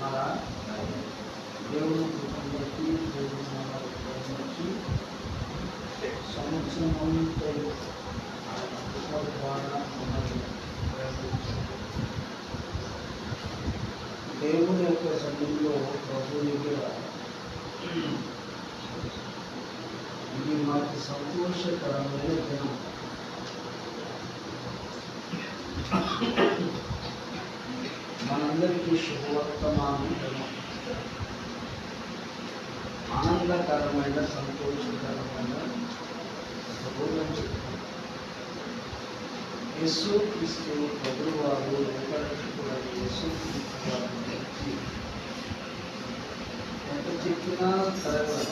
ఉన్నారా? దేవుని కృపను బట్టి దేవుని వచ్చి సంవత్సరం అంతా ఆయన కృప ద్వారా మమ్మల్ని దేవుని యొక్క సన్నిధిలో ప్రభు దగ్గర ఇది మాకు సంతోషకరమైన దినం. మనందరికీ శుభవర్తమానం దినం, ఆనందకరమైన సంతోషకరమైన రోజు. యేసు క్రీస్తు ప్రభువు వారు లోకరక్షకుడైన యేసు క్రీస్తు వారి గురించి ఎంత చెప్పినా సరళం.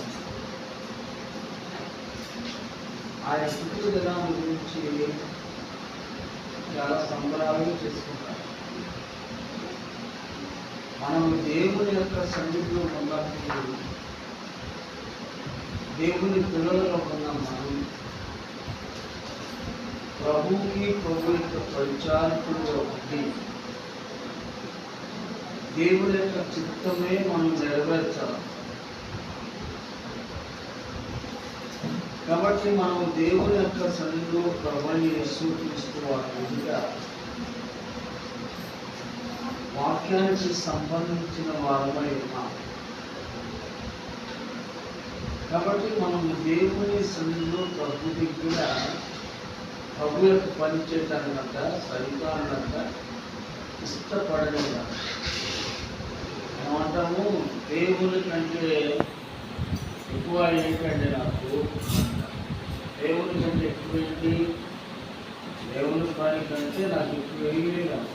ఆయన పుట్టిన దినాల గురించి చాలా సంబరాలు చేసుకుంటారు. మనం దేవుని యొక్క సన్నిధిలో ఉన్నప్పుడు, దేవుని పిల్లలుగా ఉన్న మనం ప్రభువుకి ప్రభు యొక్క పరిచారకుడుగా ఉండి దేవుని యొక్క చిత్తమే మనం నెరవేర్చాలి. కాబట్టి మనం దేవుని యొక్క సన్నిధిలో ప్రభువుని యేసు క్రీస్తు వారిగా వాక్యానికి సంబంధించిన వారమై ఉన్నాం. కాబట్టి మనం దేవుని సన్నిధిలో ప్రభు దగ్గర ప్రభు యొక్క పని చేయటానికంట సైతాన్నంట ఇష్టపడలేదా. ఏమంటాము, దేవుని కంటే ఎక్కువ ఏంటంటే నాకు దేవుని కంటే ఎక్కువ ఏంటి, దేవుని పని కంటే నాకు ఎక్కువ ఏమీ కాదు.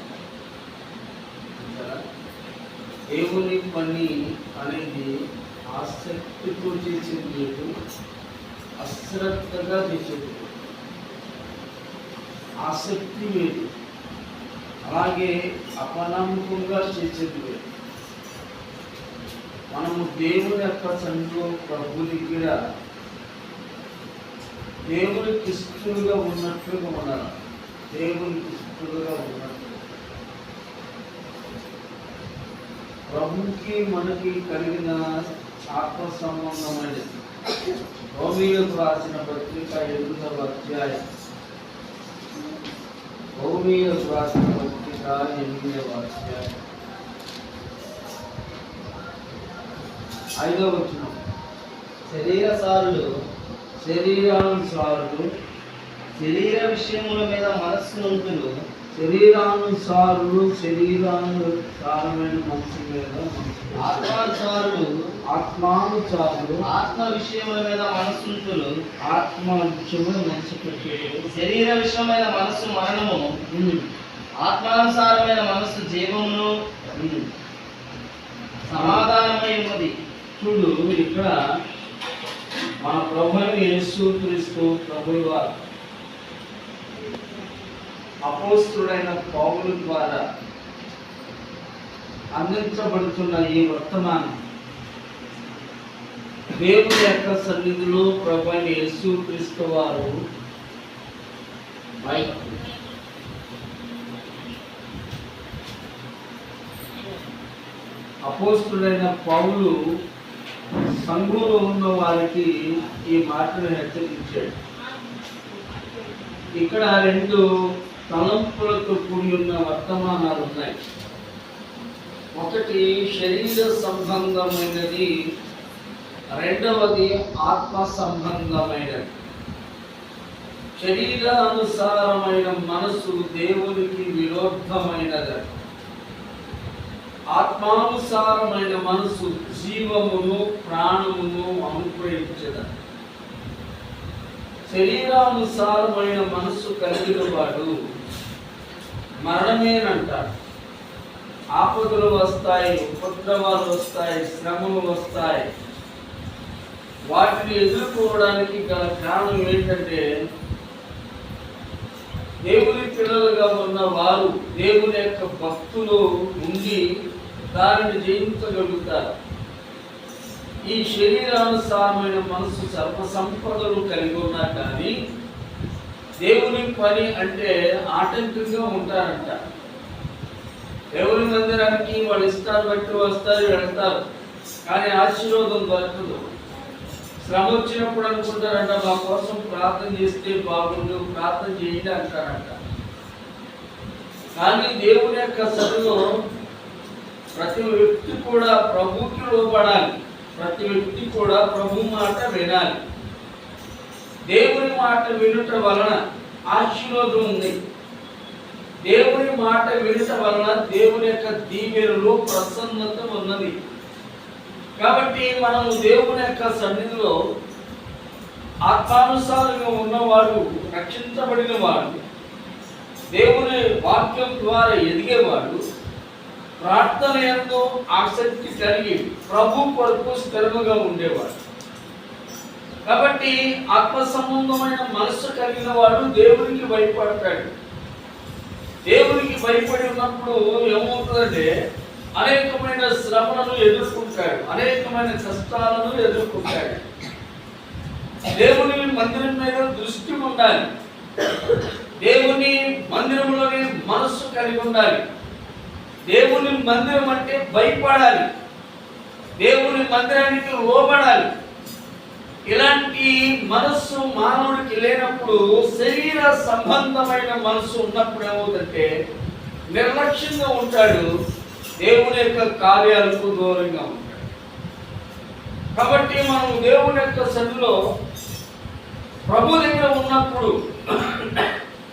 దేవుని పని అనేది ఆసక్తితో చేసేది లేదు, అశ్రద్ధగా చేసేది లేదు. ఆసక్తి లేదు, అలాగే అపనమ్మకంగా చేసేది లేదు. మనము దేవుని యొక్క సన్నిధిలో ప్రభు దగ్గర దేవునికి ఇష్టలుగా ఉన్నట్లుగా ఉండాలి. దేవునికి ఇష్టలుగా ఉన్నట్లు ప్రభుకి మనకి కలిగిన ఆత్మ సంబంధమైనది. రోమియోకు రాసిన పత్రిక 8వ అధ్యాయం, రోమియోకు రాసిన పత్రిక 8వ అధ్యాయం 5వ వచనం. శరీరానుసారులు శరీర విషయముల మీద మనస్సునంతులు, శరీరానుసారమైన మనసు మీద ఆత్మానుసారులు ఆత్మ విషయముల మీద మనస్సుంతులు, ఆత్మ విషయముల మనసు పెట్టేది. శరీర విషయమైన మనస్సు మరణము, ఆత్మానుసారమైన మనస్సు జీవమును సమాధానమై ఉన్నది. చూడు, ఇక్కడ మన ప్రభువైన యేసు క్రీస్తు ప్రభువు వారు అపోస్తుడైన పౌలు ద్వారా అందించబడుతున్న ఈ వర్తమానం దేవుని యొక్క సన్నిధిలో ప్రభువైన యేసు క్రీస్తు వారు అపోస్తుడైన పౌలు సంఘంలో ఉన్న వారికి ఈ మాటను హెచ్చరించాడు. ఇక్కడ 2 తలంపులతో కూడి ఉన్న వర్తమానాలు ఉన్నాయి. ఒకటి శరీర సంబంధమైనది, రెండవది ఆత్మ సంబంధమైనది. శరీరానుసారమైన మనసు దేవునికి విరోధమైనది. ఆత్మానుసారమైన మనసు జీవమును ప్రాణమును అనుగ్రహించదు. శరీరానుసారమైన మనసు కలిగిన వాడు మరణమేనంటాడు. ఆపదలు వస్తాయి, ఉపద్రవాలు వస్తాయి, శ్రమలు వస్తాయి. వాటిని ఎదుర్కోవడానికి గల కారణం ఏంటంటే, దేవుని పిల్లలుగా ఉన్న వారు దేవుని యొక్క భక్తులు ఉండి దానిని జయించగలుగుతారు. ఈ శరీరానుసారమైన మనసు సర్వ సంపదలు కలిగి ఉన్నా కానీ దేవుని పని అంటే ఆటంకంగా ఉంటారంట. దేవుని మందిరానికి వాళ్ళు ఇష్టాలు బట్టి వస్తారు వెళ్తారు, కానీ ఆశీర్వాదం దొరకదు. శ్రమ వచ్చినప్పుడు అనుకుంటారంట, మా కోసం ప్రార్థన చేస్తే బాగుండు, ప్రార్థన చేయండి అంటారంట. కానీ దేవుని యొక్క సన్నిధిలో ప్రతి వ్యక్తి కూడా ప్రభువుకి లోబడాలి. ప్రతి వ్యక్తి కూడా ప్రభు మాట వినాలి. దేవుని మాట వినుట వలన ఆశీర్వాదం ఉంది. దేవుని మాట వినుట వలన దేవుని యొక్క దీవెనలో ప్రసన్నత ఉన్నది. కాబట్టి మనము దేవుని యొక్క సన్నిధిలో ఆత్మానుసారంగా ఉన్నవాడు, రక్షించబడిన వాడు, దేవుని వాక్యం ద్వారా ఎదిగేవాడు, ప్రార్థన యందు ఆసక్తి కలిగి ప్రభు కొరకు స్థిరముగా ఉండేవాడు. కాబట్టి ఆత్మ సంబంధమైన మనస్సు కలిగిన వాడు దేవునికి భయపడతాడు. దేవునికి భయపడి ఉన్నప్పుడు ఏమవుతుందంటే అనేకమైన శ్రమలను ఎదుర్కొంటాడు, అనేకమైన కష్టాలను ఎదుర్కొంటాడు. దేవుని మందిరం మీద దృష్టి ఉండాలి. దేవుని మందిరంలోని మనస్సు కలిగి ఉండాలి. దేవుని మందిరం అంటే భయపడాలి, దేవుని మందిరానికి లోబడాలి. ఇలాంటి మనస్సు మానవుడికి లేనప్పుడు, శరీర సంబంధమైన మనస్సు ఉన్నప్పుడు ఏమవుతుందంటే నిర్లక్ష్యంగా ఉంటాడు, దేవుని యొక్క కార్యాలకు దూరంగా ఉంటాడు. కాబట్టి మనం దేవుని యొక్క సన్నిధిలో ప్రభు దగ్గర ఉన్నప్పుడు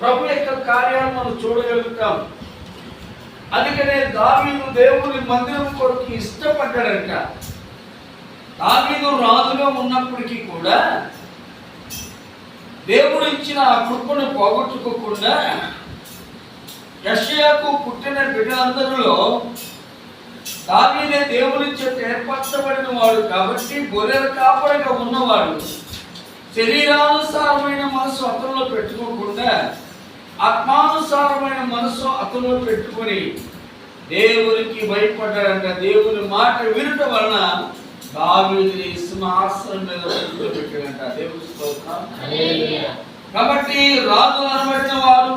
ప్రభు యొక్క కార్యాలు మనం చూడగలుగుతాం. అందుకనే దావీదు దేవుని మందిరం కొరకు ఇష్టపడ్డాడంట. దావీదు రాజుగా ఉన్నప్పటికీ కూడా దేవుడు ఇచ్చిన ఆ కృపను పోగొట్టుకోకుండా యెషయాకు పుట్టిన బిడ్డలందరిలో దావీదే దేవుని చేత ఏర్పరచబడిన వాడు. కాబట్టి గొర్రెల కాపరిగా ఉన్నవాడు శరీరానుసారమైన మనసు అతనిలో పెట్టుకోకుండా ఆత్మానుసారమైన మనసు అతనిలో పెట్టుకొని దేవునికి భయపడ్డాడంట. దేవుని మాట వినుట వలన దావీదుని సింహాసనం మీద కూర్చోబెట్టాడంట. దేవుని స్తోత్రం. కాబట్టి రాజులు అనబడిన వారు,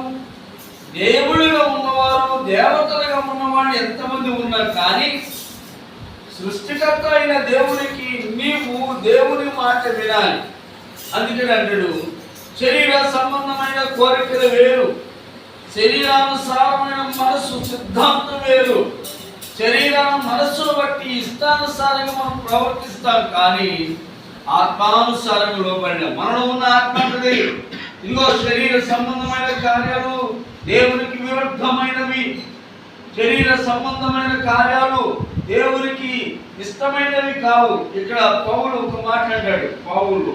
దేవుడిగా ఉన్నవారు, దేవతలుగా ఉన్నవాడు ఎంతమంది ఉన్నారు, కానీ సృష్టికర్త అయిన దేవునికి నీవు దేవుని మాట వినాలి. అందుకని అంటాడు, శరీర సంబంధమైన కోరికలు వేరు, శరీరానుసారమైన మనస్సు సిద్ధాంతం వేరు. మనస్సును బట్టి ఇష్టానుసారంగా మనం ప్రవర్తిస్తాం, కానీ ఆత్మానుసారంగా లోబడిన మనలో ఉన్న ఆత్మ అంటది, ఇదిగో శరీర సంబంధమైన కార్యాలు దేవునికి విరుద్ధమైనవి, శరీర సంబంధమైన కార్యాలు దేవునికి ఇష్టమైనవి కావు. ఇక్కడ పౌలు ఒక మాట అంటాడు. పౌలు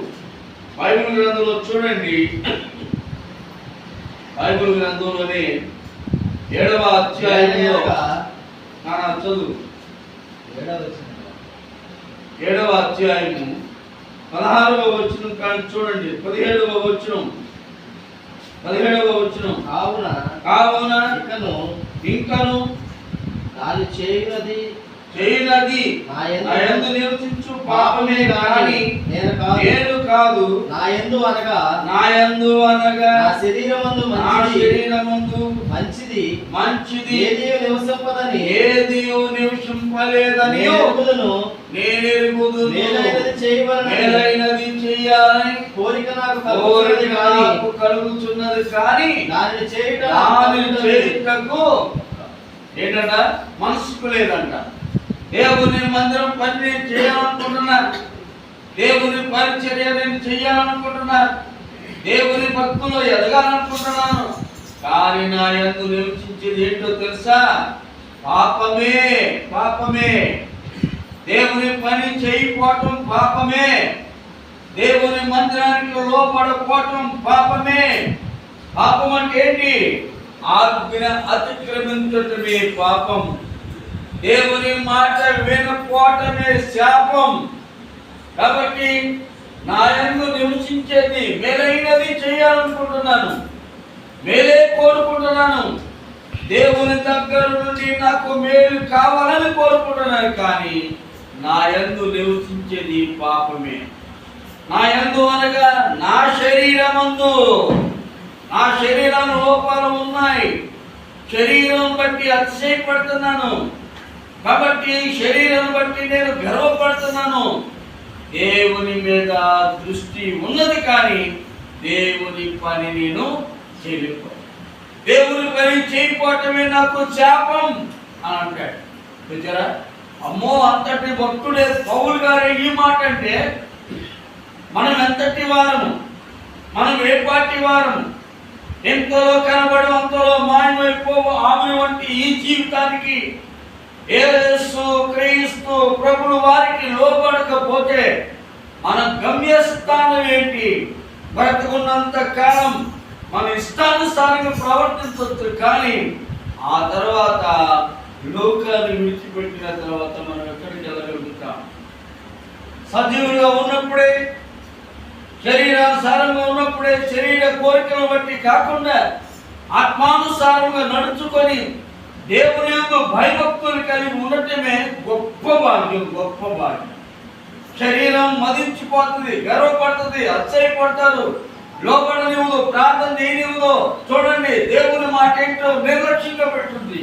బైబిల్ గ్రంథంలో చూడండి, బైబిల్ గ్రంథంలోనే 7వ అధ్యాయంలో చదువు 7వ అధ్యాయము 16వ వచనం కానీ చూడండి, 17వ వచనం కావున ఇంకను దాని చేయనది నా యందు నివసించు పాపమే గాని నేను కాదు. నా యందు అనగా నా శరీరమందు మంచిది ఏది నివసింపలేదని నేను ఎరుగుదును. మేలైనది చేయాలని కోరిక నాకు కలుగుతున్నది, కానీ దానిని చేయుటకు ఏంటంట మనసుకు లేదంట. దేవుని మందిరం పని నేను చేయాలనుకుంటున్నా, దేవుని పరిచర్య నేను చేయాలనుకుంటున్నా, దేవుని భక్తులు ఎదగాలనుకుంటున్నాను, కానీ నా యందు నివసించేది ఏంటో తెలుసా? పాపమే. దేవుని పని చేయకపోవటం పాపమే, దేవుని మందిరానికి లోపడకపోవటం పాపమే. పాపం అంటే ఏంటి? ఆజ్ఞ అతిక్రమించటమే పాపం. దేవుని మాట వినకపోవటమే శాపం. కాబట్టి నా యందు నివసించేది మేలైనది చేయాలనుకుంటున్నాను, మేలే కోరుకుంటున్నాను, దేవుని దగ్గర నుండి నాకు మేలు కావాలని కోరుకుంటున్నాను, కానీ నా యందు నివసించేది పాపమే. నా యందు అనగా నా శరీరమందు లోపాలు ఉన్నాయి. శరీరం బట్టి అతిశయపడుతున్నాను, కాబట్టి శరీరం బట్టి నేను గర్వపడుతున్నాను. దేవుని మీద దృష్టి ఉన్నది కానీ దేవుని పని నేను చేయలేకపోయాను. దేవుని పని చేయకపోవటమే నాకు శాపం అని అంటాడు. చూచారా, అమ్మో అంతటి భక్తుడే పౌలు గారు ఈ మాట అంటే మనం ఎంతటి వారము, మనం ఏ పార్టీ వారము, ఎంతలో కనబడి అంతలో మాయమైపోవు ఆమె వంటి ఈ జీవితానికి యేసు క్రీస్తు ప్రభువు వారికి లోబడకపోతే మన గమ్యస్థానం ఏంటి? బ్రతుకున్నంత కాలం మన ఇష్టానుసారంగా ప్రవర్తించవచ్చు, కానీ ఆ తర్వాత లోకాన్ని విడిచిపెట్టిన తర్వాత మనం ఎక్కడికి వెళ్ళగలుగుతాం? సజీవులుగా ఉన్నప్పుడే, శరీరానుసారంగా ఉన్నప్పుడే, శరీర కోరికలను బట్టి కాకుండా ఆత్మానుసారంగా నడుచుకొని దేవుని యొక్క భయభక్తులు కలిగి ఉండటమే గొప్ప భాగ్యం, గొప్ప భాగ్యం. శరీరం మదించిపోతుంది, గర్వపడుతుంది, అచ్చయపడతారు, లోపడనివ్వదు, ప్రార్థన చేయనివ్వదు. చూడండి, దేవుని మాట ఏంటో నిర్లక్ష్యంగా పెట్టుద్ది.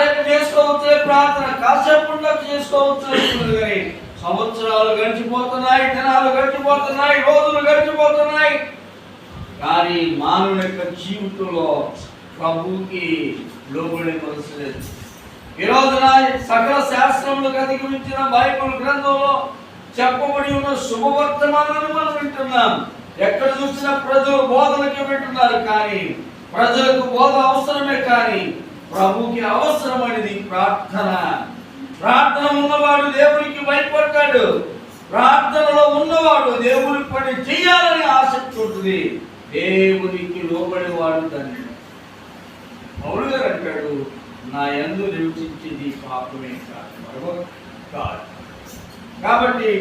రేపు చేసుకోవచ్చు ప్రార్థన, కాసేపు చేసుకోవచ్చు, కానీ సంవత్సరాలు గడిచిపోతున్నాయి, దినాలు గడిచిపోతున్నాయి, రోజులు గడిచిపోతున్నాయి, కానీ మానవుని యొక్క జీవితంలో ప్రభువుకి లోబడే మనసు లేదు. ఈ రోజున సకల శాస్త్రములకు అధిగమించిన బైబిల్ గ్రంథంలో చెప్పబడి ఉన్న శుభవర్తమానాన్ని మనం వింటున్నాం. ఎక్కడ చూసినా ప్రజలు బోధనకి వింటున్నారు, కానీ ప్రజలకు బోధ అవసరమే, కానీ ప్రభుకి అవసరమైనది ప్రార్థన. ప్రార్థన ఉన్నవాడు దేవునికి భయపడతాడు, ప్రార్థనలో ఉన్నవాడు దేవుని పని చేయాలని ఆసక్తి ఉంటుంది. దేవునికి లోబడేవాడు తండ్రి. పౌలు గారు అంటాడు, నా యందు నివసించింది పాపమే కాదు, మరొక కాదు. కాబట్టి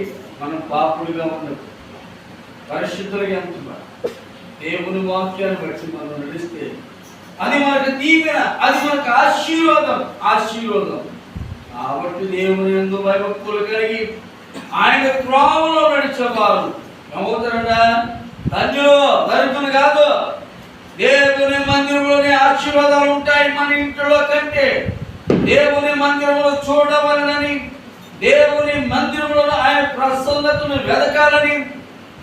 మనం పాపులుగా ఉండదు, పరిశుద్ధులుగా ఉంటున్నాం. దేవుని వాక్యాన్ని బట్టి మనం నడిస్తే అది మనకు దీవెన, అది మనకు ఆశీర్వాదం, ఆశీర్వాదం. కాబట్టి దేవుని యందు భయభక్తులు కలిగి ఆయన త్రోవలో నడిచేవారు ఏమవుతారంట? ధన్యులు, దరిద్రులు కాదు. దేవుని మందిరంలోనే ఆశీర్వాదాలు ఉంటాయి. మన ఇంట్లో కంటే దేవుని మందిరంలో చూడవలనని, దేవుని మందిరంలో ఆయన ప్రసన్నతను వెదకాలని,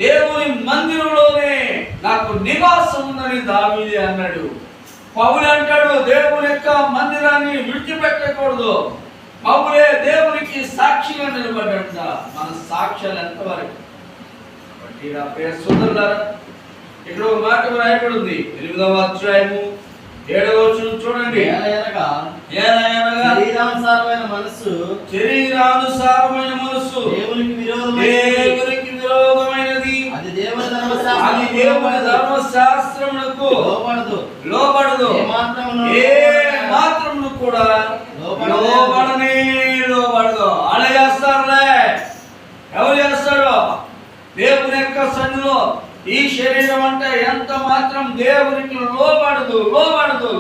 దేవుని మందిరంలోనే నాకు నివాసం ఉందని దావీదు అన్నాడు. పౌలు అంటాడు, దేవుని యొక్క మందిరాన్ని విడిచిపెట్టకూడదు. పౌలే దేవునికి సాక్షిగా నిలబడ్డ. మన సాక్ష్యాలు ఎంతవరకు? కాబట్టి నా ప్రియ సోదరులారా, ఇక్కడ ఒక మాట రాయబడింది 8వ అధ్యాయము 7వ వచనం చూడండి. శరీరానుసారమైన మనస్సు, శరీరానుసారమైన మనస్సు దేవునికి విరోధమైనది, అది దేవుని ధర్మశాస్త్రమునకు లోబడదు, ఏ మాత్రమును కూడా లోబడదు. అలా చేస్తారులే. ఎవరు చేస్తారు? దేవుని యొక్క సన్నిధిలో ఈ శరీరం అంటే ఎంత మాత్రం దేవునికి లోబడదు, లోబడదు.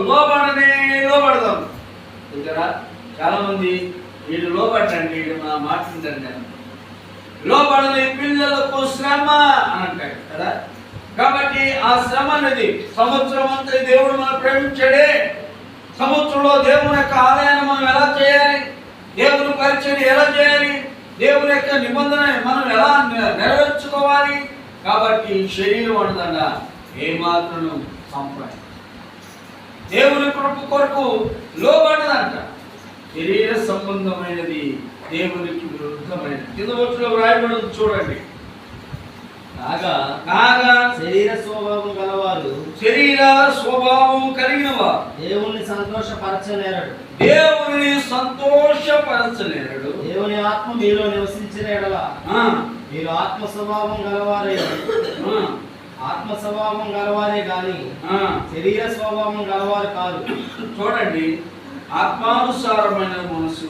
చూసారా, చాలా మంది వీడు లోబడండి, వీడు నా మాట్లాడండి, లోబడని పిల్లలకు శ్రమ అని అంటాడు కదా. కాబట్టి ఆ శ్రమ అనేది సంవత్సరం అంతా దేవుడు మనం ప్రేమించాడే. సంవత్సరంలో దేవుని యొక్క ఆలయాన్ని మనం ఎలా చేయాలి, దేవుని పరిచయం ఎలా చేయాలి, దేవుని యొక్క నిబంధన మనం ఎలా నెరవేర్చుకోవాలి. కాబట్టి శరీరం అనదండా ఏమాత్రం సంప్రదాయం దేవుని కృప కొరకు లోబడదంట. శరీర సంబంధమైనది దేవునికి విరుద్ధమైనది. కింద వచ్చిన వ్రాయబడి చూడండి. కాగా శరీర స్వభావం గలవారు, శరీర స్వభావం కలిగిన వారు దేవుని సంతోషపరచలేరడు. దేవుని ఆత్మ మీలో నివసించిన ఎడల మీరు ఆత్మ స్వభావం గలవారే గాని శరీర స్వభావం గలవారు కాదు. చూడండి, ఆత్మానుసారమైన మనసు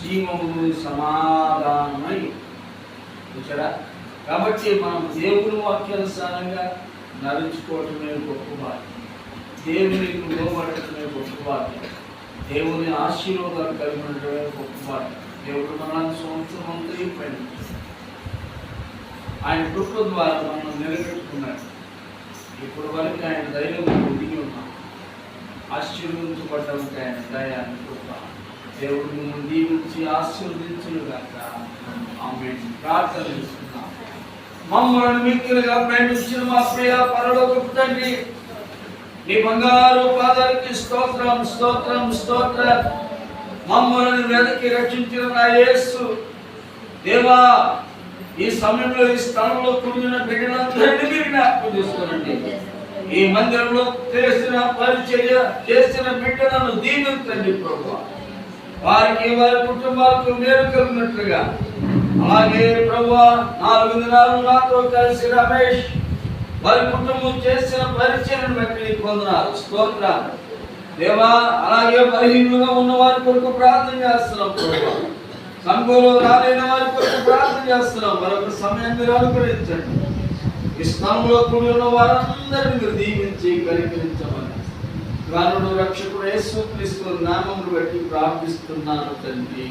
జీవమును సమాధానమై. చూసారా, కాబట్టి మనం దేవుని వాక్యానుసారంగా నడుచుకోవటమే గొప్ప భాగ్యం, దేవునికి లోబడటమే గొప్ప భాగ్యం, దేవుని ఆశీర్వాదాలు కలిగి ఉండటమే గొప్ప భాగ్యం. దేవుడు మనల్ని సంవత్సరం అంతా పని ఆయన కృప ద్వారా మనం నిలబెట్టుకున్నాడు. ఇప్పుడు వరకు ఆయన ధైర్యం దిగి ఉన్నాం. ఆశీర్వదించబడ్డ ఉంటాయని దయాన్ని కృప దేవుడు మిమ్మల్ని దీవించి ఆశీర్వదించుగాక. ఆమేన్. ప్రార్థన చేసుకుందాం. మమ్మల్ని మిక్కిలిగా ప్రేమించిన మా ప్రియ పరలోకపు తండ్రి, నీ బంగారు పాదాలకి స్తోత్రం స్తోత్రం స్తోత్రం. మమ్మల్ని వెతికి రక్షించిన నా యేసు దేవా, ఈ సమయంలో ఈ స్థలంలో కూడిన బిడ్డలందరినీ మీరు జ్ఞాపకం చేసుకోనండి. ఈ మందిరంలో చేసిన పరిచర్య చేసిన బిడ్డలను దీవించండి ప్రభువా. వారికి వారి కుటుంబాలకు మేలు కలిగినట్లుగా. అలాగే ప్రభువా, 4 దినాలు నాతో కలిసి రమేష్ వారి కుటుంబం చేసిన పరిచర్యను బట్టి పొందనాలు స్తోత్రాలు దేవా. అలాగే బలహీనంగా ఉన్న వారి కొరకు ప్రార్థన చేస్తున్నాం ప్రభువా. సంఘంలో రాలేని వారి కొరకు ప్రార్థన చేస్తున్నాం. మరొక సమయం మీరు అనుగ్రహించండి. ఈ స్థలంలో కూడి ఉన్న వారందరినీ మీరు దీవించి కనికరించమని గానుడు రక్షకుడు యేసుక్రీస్తు నామమును బట్టి ప్రార్థిస్తున్నాను తండ్రి.